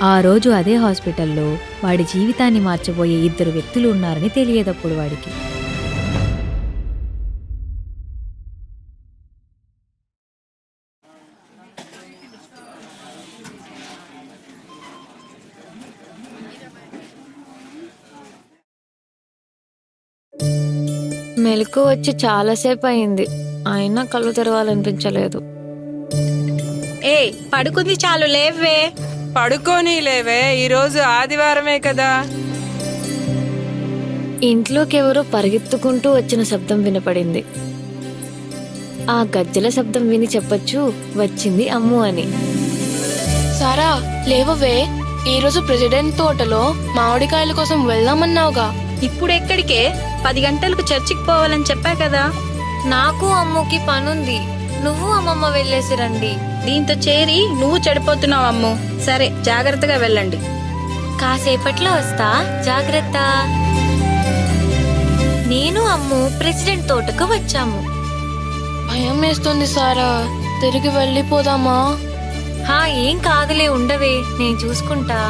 ఆ రోజు అదే హాస్పిటల్లో వాడి జీవితాన్ని మార్చబోయే ఇద్దరు వ్యక్తులు ఉన్నారని తెలియదప్పుడు వాడికి. మెలకు వచ్చి చాలాసేపు అయింది, అయినా కళ్ళు తెరవాలనిపించలేదు. ఏ పడుకుంది చాలు, లేవే. పడుకోని లేవే, ఈరోజు ఆదివారమే కదా. ఇంట్లోకి ఎవరో పరిగెత్తుకుంటూ వచ్చిన శబ్దం వినపడింది. ఆ గజ్జల శబ్దం విని చెప్పొచ్చు వచ్చింది అమ్ము అని. సారా, లేవవే. ఈరోజు ప్రెసిడెంట్ తోటలో మామిడికాయల కోసం వెళ్దామన్నావుగా. ఇప్పుడు ఎక్కడికే? 10 గంటలకు చర్చికి పోవాలని చెప్పా కదా. నాకు అమ్ముకి పనుంది, నువ్వు అమ్మమ్మ వెళ్ళేసి రండి. దీంతో చేరి నువ్వు చెడిపోతున్నావు అమ్ము. సరే, జాగ్రత్తగా వెళ్ళండి. కాసేపట్లో వస్తా, జాగ్రత్త. నేను అమ్ము ప్రెసిడెంట్ తోటకు వచ్చాము. భయం వేస్తుంది సారా, తిరిగి వెళ్ళిపోదామా? ఏం కాదులే, ఉండవే, నేను చూసుకుంటా.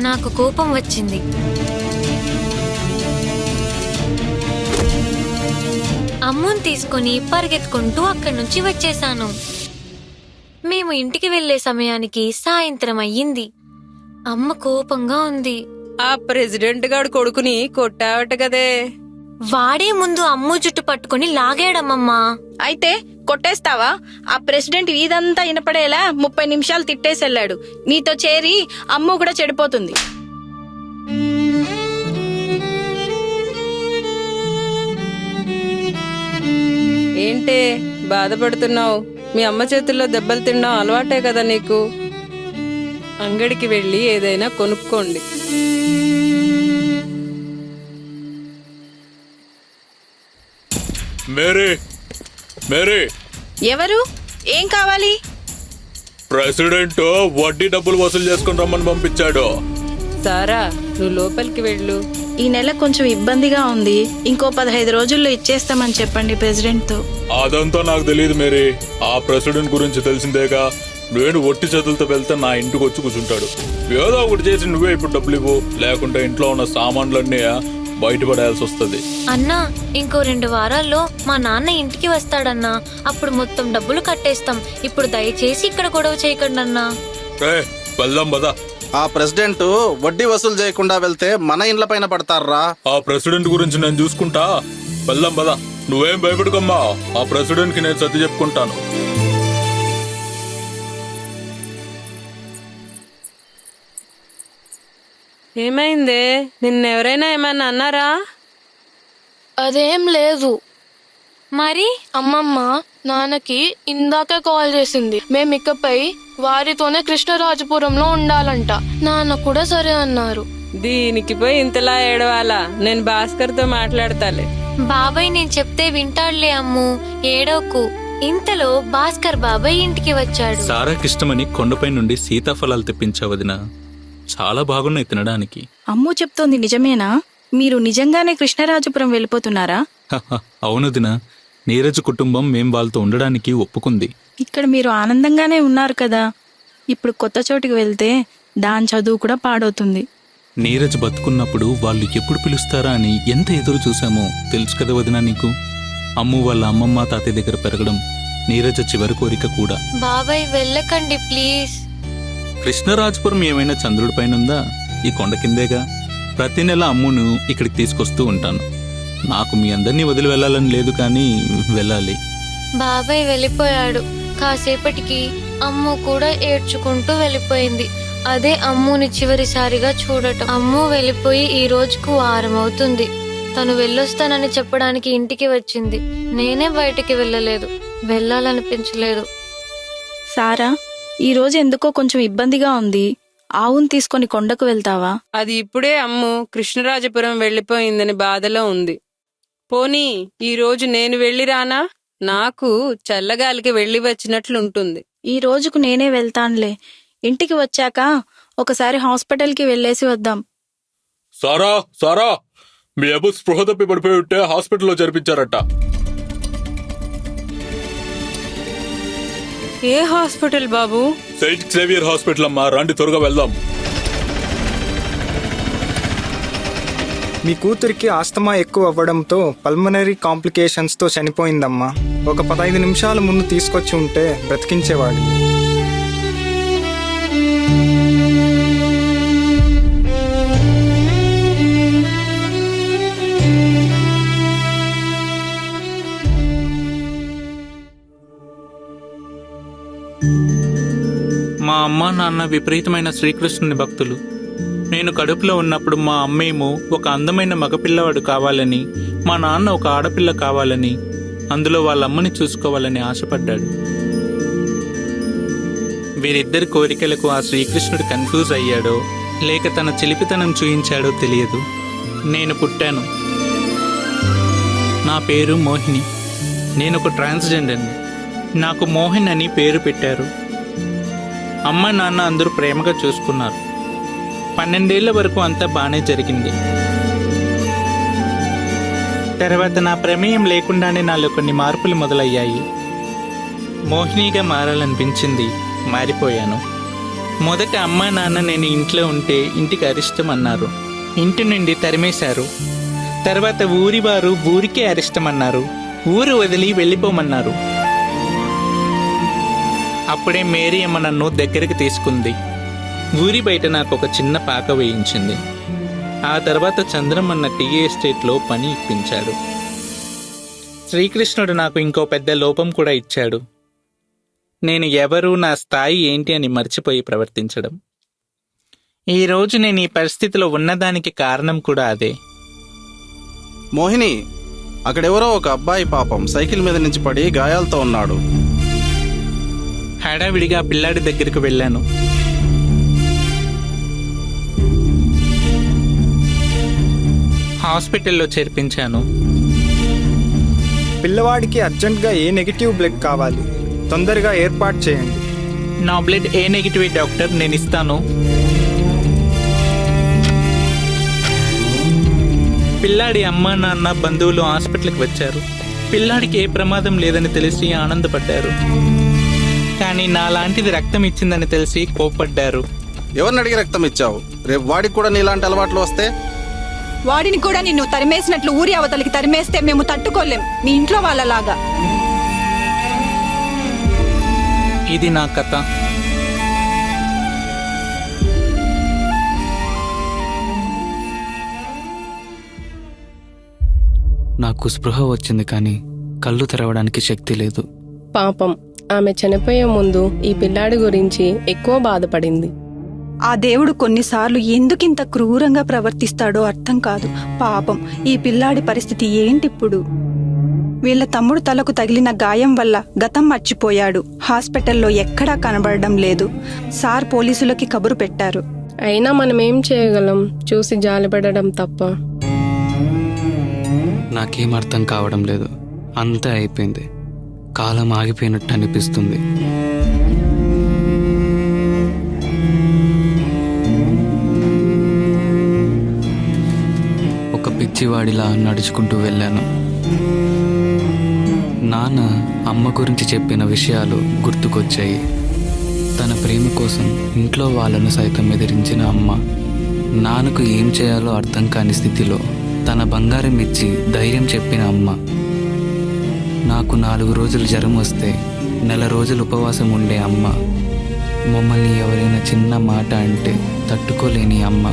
నాకు కోపం వచ్చింది. అమ్ముని తీసుకుని పరిగెత్తుకుంటూ అక్కడి నుంచి వచ్చేశాను. మేము ఇంటికి వెళ్లే సమయానికి సాయంత్రం అయ్యింది. అమ్మ కోపంగా ఉంది. ఆ ప్రెసిడెంట్ గాడు కొడుకుని కొట్టావట కదే. వాడే ముందు అమ్ము జుట్టు పట్టుకుని లాగాడమ్మమ్మా. అయితే కొట్టేస్తావా? ఆ ప్రెసిడెంట్ ఇదంతా వినపడేలా 30 నిమిషాలు తిట్టేసెళ్ళాడు. నీతో చేరి అమ్ము కూడా చెడిపోతుంది. ఏంటే బాధపడుతున్నావు? మీ అమ్మ చేతుల్లో దెబ్బలు తినడం అలవాటే కదా నీకు. అంగడికి వెళ్ళి ఏదైనా కొనుక్కోండి. మేరీ, ఎవరు? ఏం కావాలి? ప్రెసిడెంట్ వడ్డీ డబ్బులు వసూలు చేసుకుని రమ్మని పంపించాడు. సారా, నువ్వు లోపలికి వెళ్ళు. ఈ నెల కొంచెం ఇబ్బందిగా ఉంది, ఇంకో 15 రోజుల్లో ఇచ్చేస్తామని చెప్పండి ప్రెసిడెంట్ తో. అదంతా నాకు తెలియదు మేరీ. ఆ ప్రెసిడెంట్ గురించి తెలిసిందేగా. నేను ఒట్టి చేతులతో వెళ్తే నా ఇంటికి వచ్చి కూర్చుంటాడు. ఏదో ఒకటి చేసి నువ్వే ఇప్పుడు డబ్బులు ఇవ్వు, లేకుంటే ఇంట్లో ఉన్న సామాన్లన్నీ బయటపడాల్సి వస్తుంది. అన్నా, ఇంకో 2 వారాల్లో మా నాన్న ఇంటికి వస్తాడన్నా. అప్పుడు మొత్తం డబ్బులు కట్టేస్తాం. ఇప్పుడు దయచేసి ఇక్కడ గొడవ చేయకండి అన్నా. వెళ్దాం పదా. ఆ ప్రెసిడెంట్ వడ్డీ వసూలు చేయకుండా వెళ్తే మన ఇండ్ల పైన పడతారా? ఆ ప్రెసిడెంట్ గురించి నేను చూసుకుంటా. వెళ్దాం పదా. నువ్వేం భయపడుకోమ్మా, ఆ ప్రెసిడెంట్ కి నేను సర్ది చెప్పుకుంటాను. ఏమైందే? నిన్నెవరైనా ఏమైనా అన్నారా? అదేం లేదు. మరి అమ్మమ్మ నాన్నకి ఇందాకే కాల్ చేసింది. మేమికపై వారితోనే కృష్ణరాజపురంలో ఉండాలంట. నాన్న కూడా సరే అన్నారు. దీనికి పోయి ఇంతలా ఏడవాలా? నేను భాస్కర్ తో మాట్లాడతాలే. బాబాయ్ నేను చెప్తే వింటాడులే అమ్ము, ఏడవకు. ఇంతలో భాస్కర్ బాబాయ్ ఇంటికి వచ్చాడు. సారాకిష్టమని కొండపై నుండి సీతాఫలాలు తెప్పించావు వదినా. చాలా బాగున్నాయి తినడానికి. అమ్ము చెప్తోంది నిజమేనా? మీరు నిజంగానే కృష్ణరాజపురం వెళ్ళిపోతున్నారా? అవును వదినా, నీరజ్ కుటుంబం మేం వాళ్ళతో ఉండడానికి ఒప్పుకుంది. ఇక్కడ మీరు ఆనందంగానే ఉన్నారు కదా. ఇప్పుడు కొత్త చోటుకి వెళ్తే దాని చదువు కూడా పాడవుతుంది. నీరజ్ బతుకున్నప్పుడు వాళ్ళు ఎప్పుడు పిలుస్తారా అని ఎంత ఎదురు చూసామో తెలుసు కదా వదినా నీకు. అమ్ము వాళ్ళ అమ్మమ్మ తాతయ్య దగ్గర పెరగడం నీరజ్ చివరి కోరిక కూడా. బాబాయ్ వెళ్ళకండి ప్లీజ్. కృష్ణరాజపురం ఏమైనా చంద్రుడి పైనుందా? ఈ కొండ కిందేగా. ప్రతి నెల అమ్మును ఇక్కడికి తీసుకొస్తూ ఉంటాను. నాకు మీ అందరినీ వదిలి వెళ్ళాలని లేదు, కానీ వెళ్ళాలి. బాబాయ్ వెళ్ళిపోయాడు. కాసేపటికి అమ్ము కూడా ఏడ్చుకుంటూ వెళ్ళిపోయింది. అదే అమ్ముని చివరిసారిగా చూడటం. అమ్ము వెళ్ళిపోయి ఈ రోజుకు 1 వారం అవుతుంది. తను వెళ్ళొస్తానని చెప్పడానికి ఇంటికి వచ్చింది. నేనే బయటికి వెళ్ళలేదు, వెళ్ళాలనిపించలేదు. సారా, ఈ రోజు ఎందుకో కొంచెం ఇబ్బందిగా ఉంది. ఆవును తీసుకొని కొండకు వెళ్తావా? అది ఇప్పుడే అమ్ము కృష్ణరాజపురం వెళ్ళిపోయిందని బాధలో ఉంది. పోనీ ఈ రోజు నేను వెళ్ళి రానా? నాకు చల్లగాలికి వెళ్ళి వచ్చినట్లుంటుంది. ఈ రోజుకు నేనే వెళ్తానులే. ఇంటికి వచ్చాక ఒకసారి హాస్పిటల్కి వెళ్ళేసి వద్దాం. సారా సారా, మీ అబ్బు స్పృహ తప్పి పడిపోయి ఉంటే హాస్పిటల్లో జరిపించారట. ఏ హాస్పిటల్ బాబు? సెయింట్ క్సేవియర్ హాస్పిటల్ అమ్మా, రండి త్వరగా వెళ్దాం. మీ కూతురికి ఆస్తమా ఎక్కువ అవ్వడంతో పల్మనరీ కాంప్లికేషన్స్తో చనిపోయిందమ్మా. ఒక 15 నిమిషాల ముందు తీసుకొచ్చి ఉంటే బ్రతికించేవాడు. మా అమ్మ నాన్న విపరీతమైన శ్రీకృష్ణుని భక్తులు. నేను కడుపులో ఉన్నప్పుడు మా అమ్మేమో ఒక అందమైన మగపిల్లవాడు కావాలని, మా నాన్న ఒక ఆడపిల్ల కావాలని, అందులో వాళ్ళ అమ్మని చూసుకోవాలని ఆశపడ్డాడు. వీరిద్దరి కోరికలకు ఆ శ్రీకృష్ణుడు కన్ఫ్యూజ్ అయ్యాడో లేక తన చిలిపితనం చూయించాడో తెలియదు. నేను పుట్టాను. నా పేరు మోహిని. నేను ఒక ట్రాన్స్జెండర్ని. నాకు మోహిన్ అని పేరు పెట్టారు. అమ్మ నాన్న అందరూ ప్రేమగా చూసుకున్నారు. 12 ఏళ్ల వరకు అంతా బాగానే జరిగింది. తర్వాత నా ప్రమేయం లేకుండానే నాలో కొన్ని మార్పులు మొదలయ్యాయి. మోహినిగా మారాలనిపించింది, మారిపోయాను. మొదట అమ్మ నాన్న నేను ఇంట్లో ఉంటే ఇంటికి అరిష్టం అన్నారు, ఇంటి నుండి తరిమేశారు. తర్వాత ఊరి వారు ఊరికే అరిష్టం అన్నారు, ఊరు వదిలి వెళ్ళిపోమన్నారు. అప్పుడే మేరీ అమ్మ నన్ను దగ్గరికి తీసుకుంది. ఊరి బయట నాకు ఒక చిన్న పాక వేయించింది. ఆ తర్వాత చంద్రమన్న టీ ఎస్టేట్లో పని ఇప్పించాడు. శ్రీకృష్ణుడు నాకు ఇంకో పెద్ద లోపం కూడా ఇచ్చాడు. నేను ఎవరు, నా స్థాయి ఏంటి అని మర్చిపోయి ప్రవర్తించడం. ఈరోజు నేను ఈ పరిస్థితిలో ఉన్నదానికి కారణం కూడా అదే. మోహిని, అక్కడెవరో ఒక అబ్బాయి పాపం సైకిల్ మీద నుంచి పడి గాయాలతో ఉన్నాడు. హడావిడిగా పిల్లాడి దగ్గరికి వెళ్ళాను. హాస్పిటల్లో చేర్పించాను. పిల్లవాడికి అర్జెంటుగా ఏ నెగిటివ్ బ్లడ్ కావాలి, తొందరగా ఏర్పాటు చేయండి. నా బ్లడ్ ఏ నెగిటివ్ డాక్టర్, నేను ఇస్తాను. పిల్లాడి అమ్మ నాన్న బంధువులు హాస్పిటల్కి వచ్చారు. పిల్లాడికి ఏ ప్రమాదం లేదని తెలిసి ఆనందపడ్డారు. కానీ నాలాంటిది రక్తం ఇచ్చిందని తెలిసి కోప్పడ్డారు. ఎవరిని అడిగి రక్తం ఇచ్చావు? రేపు వాడికి కూడా నీలాంటి అలవాట్లు వస్తే? వాడిని కూడా నిన్ను తరిమేసినట్లు ఊరి అవతలికి తరిమేస్తే మేము తట్టుకోలేం, మీ ఇంట్లో వాళ్ళలాగా. ఇది నా కథ. నాకు స్పృహ వచ్చింది కానీ కళ్ళు తెరవడానికి శక్తి లేదు. పాపం, ఆమె చనిపోయే ముందు ఈ పిల్లాడి గురించి ఎక్కువ బాధపడింది. ఆ దేవుడు కొన్నిసార్లు ఎందుకింత క్రూరంగా ప్రవర్తిస్తాడో అర్థం కాదు. పాపం ఈ పిల్లాడి పరిస్థితి ఏంటిప్పుడు? వీళ్ళ తమ్ముడు తలకు తగిలిన గాయం వల్ల గతం మర్చిపోయాడు. హాస్పిటల్లో ఎక్కడా కనబడడం లేదు. సార్ పోలీసులకి కబురు పెట్టారు. అయినా మనమేం చేయగలం, చూసి జాలిపడడం తప్ప. నాకేం అర్థం కావడం లేదు. అంతా అయిపోయింది. కాలం ఆగిపోయినట్టు అనిపిస్తుంది. ఒక పిచ్చివాడిలా నడుచుకుంటూ వెళ్ళాను. నాన్న అమ్మ గురించి చెప్పిన విషయాలు గుర్తుకొచ్చాయి. తన ప్రేమ కోసం ఇంట్లో వాళ్ళను సైతం ఎదిరించిన అమ్మ, నాన్నకు ఏం చేయాలో అర్థం కాని స్థితిలో తన బంగారం ఇచ్చి ధైర్యం చెప్పిన అమ్మ, నాకు 4 రోజులు జ్వరం వస్తే 1 రోజులు ఉపవాసం ఉండే అమ్మ, మమ్మల్ని ఎవరైనా చిన్న మాట అంటే తట్టుకోలేని అమ్మ,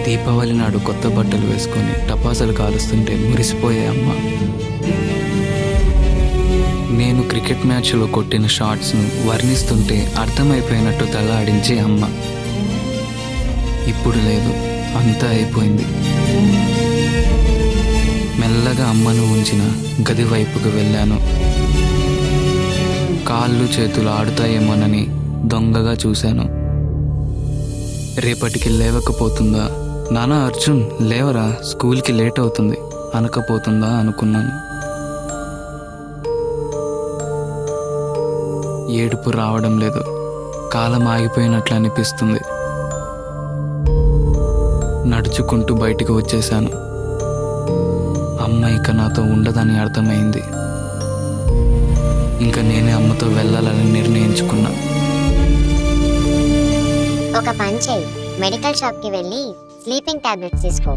దీపావళి నాడు కొత్త బట్టలు వేసుకొని టపాసులు కాలుస్తుంటే మురిసిపోయే అమ్మ, నేను క్రికెట్ మ్యాచ్లో కొట్టిన షాట్స్ను వర్ణిస్తుంటే అర్థమైపోయినట్టు తలాడించే అమ్మ. ఇప్పుడు లేదు, అంతా అయిపోయింది. మెల్లగా అమ్మను ఉంచిన గది వైపుకు వెళ్ళాను. కాళ్ళు చేతులు ఆడుతాయేమోనని దొంగగా చూశాను. రేపటికి లేవకపోతుందా, నానా అర్జున్ లేవరా, స్కూల్కి లేట్ అవుతుంది అనకపోతుందా అనుకున్నాను. ఏడుపు రావడం లేదు. కాలం ఆగిపోయినట్లు అనిపిస్తుంది. నడుచుకుంటూ బయటికి వచ్చేశాను. అమ్మ ఇక నాతో ఉండదని అర్థమైంది. ఇంకా నేనే అమ్మతో వెళ్ళాలని నిర్ణయించుకున్నా. ఒక పని చెయ్యి, మెడికల్ షాప్ కి వెళ్ళి స్లీపింగ్ టాబ్లెట్స్ తీసుకో.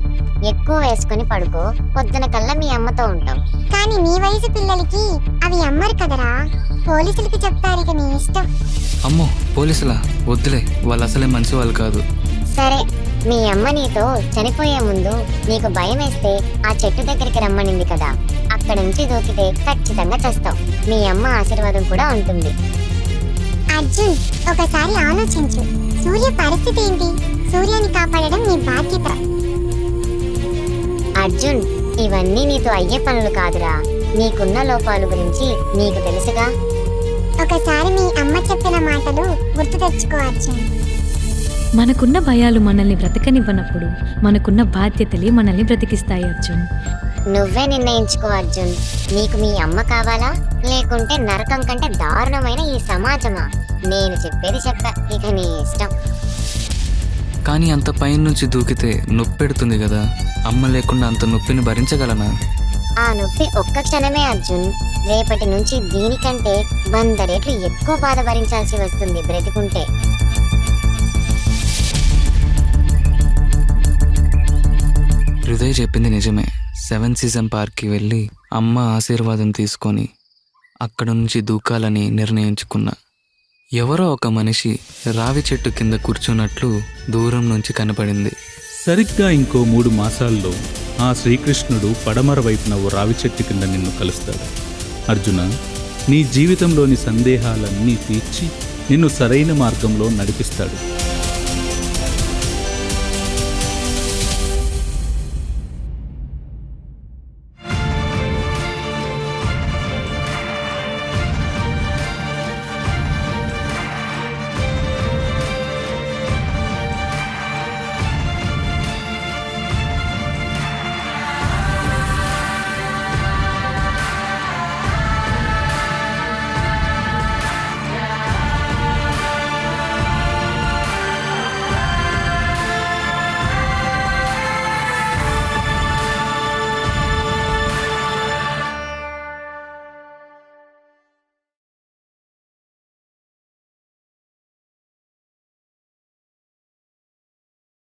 ఎక్కువ వేసుకుని పడుకో, పొద్దున కల్లా మీ అమ్మతో ఉంటాం. కానీ నీ వయసు పిల్లలకి అవి అమ్మరు కదరా, పోలీసులకి చెప్తారు. ఇక నీ ఇష్టం. అమ్మో, పోలీసులా? వద్దులే, వాళ్ళు అసలే మంచి వాళ్ళు కాదు. సరే, మీ అమ్మ నీతో చనిపోయే ముందు నీకు భయం వేస్తే ఆ చెట్టు దగ్గరికి రమ్మనింది కదా, అక్కడ నుంచి దూకితే ఖచ్చితంగా చస్తావు. మీ అమ్మ ఆశీర్వాదం కూడా ఉంటుంది. అర్జున్, ఒకసారి ఆలోచించు. సూర్య పరిస్థితి ఏంటి? సూర్యాన్ని కాపాడడం నీ బాధ్యత. అర్జున్, ఇవన్నీ నీతో అయ్యే పనులు కాదురా. నీకున్న లోపాల గురించి నీకు తెలుసుగా. ఒకసారి మీ అమ్మ చెప్పిన మాటలు గుర్తు తెచ్చుకో అర్జున్. మనకున్న భయాలు మనల్ని బ్రతకనివ్వనప్పుడు మనకున్న బాధ్యతలే మనల్ని బ్రతికిస్తాయి అర్జున్. నువ్వే నిర్ణయించుకో అర్జున్. నీకు మీ అమ్మ కావాలా, లేకుంటే నరకం కంటే దారుణమైన ఈ సమాజమా? నేను చెప్పేది చెప్పా, ఇక నీ ఇష్టం. కానీ అంత పైన నుంచి దూకితే నొప్పి పెడుతుంది కదా. అమ్మ లేకుండా అంత నొప్పిని భరించగలనా? ఆ నొప్పి ఒక్క క్షణమే అర్జున్. రేపటి నుంచి దీనికంటే 100 రెట్లు ఎక్కువ బాధ భరించాల్సి వస్తుంది బ్రతికుంటే. హృదయ్ చెప్పింది నిజమే. 7 సీజన్ పార్క్కి వెళ్ళి అమ్మ ఆశీర్వాదం తీసుకొని అక్కడ నుంచి దూకాలని నిర్ణయించుకున్నా. ఎవరో ఒక మనిషి రావి చెట్టు కింద కూర్చున్నట్లు దూరం నుంచి కనపడింది. సరిగ్గా ఇంకో 3 మాసాల్లో ఆ శ్రీకృష్ణుడు పడమర వైపున ఓ రావి చెట్టు కింద నిన్ను కలుస్తాడు. అర్జున, నీ జీవితంలోని సందేహాలన్నీ తీర్చి నిన్ను సరైన మార్గంలో నడిపిస్తాడు.